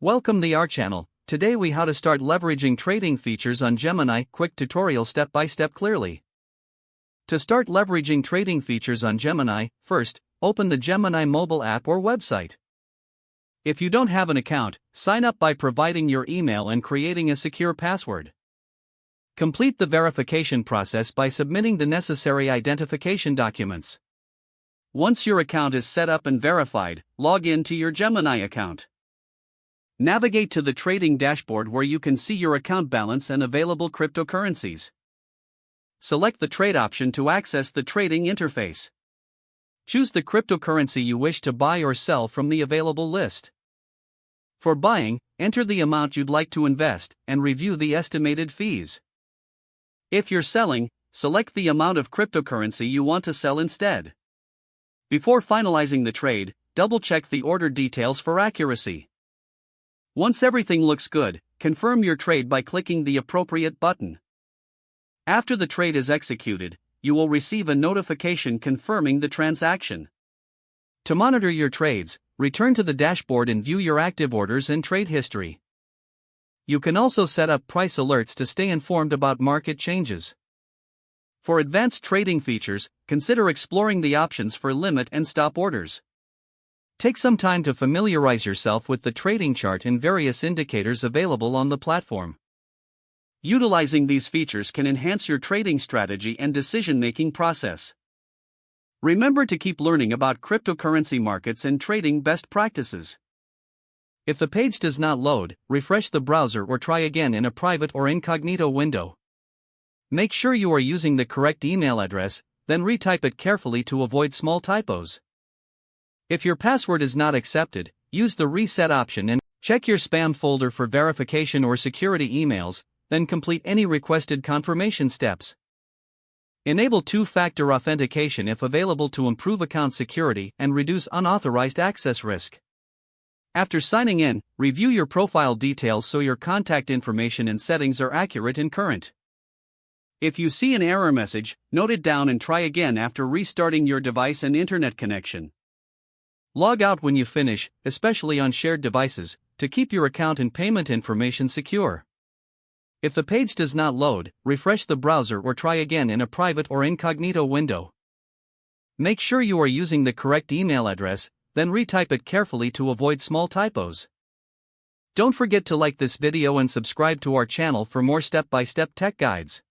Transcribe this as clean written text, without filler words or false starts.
Welcome to our channel. Today we how to start leveraging trading features on Gemini. Quick tutorial step by step clearly. To start leveraging trading features on Gemini, first, open the Gemini mobile app or website. If you don't have an account, sign up by providing your email and creating a secure password. Complete the verification process by submitting the necessary identification documents. Once your account is set up and verified, log in to your Gemini account. Navigate to the trading dashboard where you can see your account balance and available cryptocurrencies. Select the trade option to access the trading interface. Choose the cryptocurrency you wish to buy or sell from the available list. For buying, enter the amount you'd like to invest and review the estimated fees. If you're selling, select the amount of cryptocurrency you want to sell instead. Before finalizing the trade, double-check the order details for accuracy. Once everything looks good, confirm your trade by clicking the appropriate button. After the trade is executed, you will receive a notification confirming the transaction. To monitor your trades, return to the dashboard and view your active orders and trade history. You can also set up price alerts to stay informed about market changes. For advanced trading features, consider exploring the options for limit and stop orders. Take some time to familiarize yourself with the trading chart and various indicators available on the platform. Utilizing these features can enhance your trading strategy and decision-making process. Remember to keep learning about cryptocurrency markets and trading best practices. If the page does not load, refresh the browser or try again in a private or incognito window. Make sure you are using the correct email address, then retype it carefully to avoid small typos. If your password is not accepted, use the reset option and check your spam folder for verification or security emails, then complete any requested confirmation steps. Enable two-factor authentication if available to improve account security and reduce unauthorized access risk. After signing in, review your profile details so your contact information and settings are accurate and current. If you see an error message, note it down and try again after restarting your device and internet connection. Log out when you finish, especially on shared devices, to keep your account and payment information secure. If the page does not load, refresh the browser or try again in a private or incognito window. Make sure you are using the correct email address, then retype it carefully to avoid small typos. Don't forget to like this video and subscribe to our channel for more step-by-step tech guides.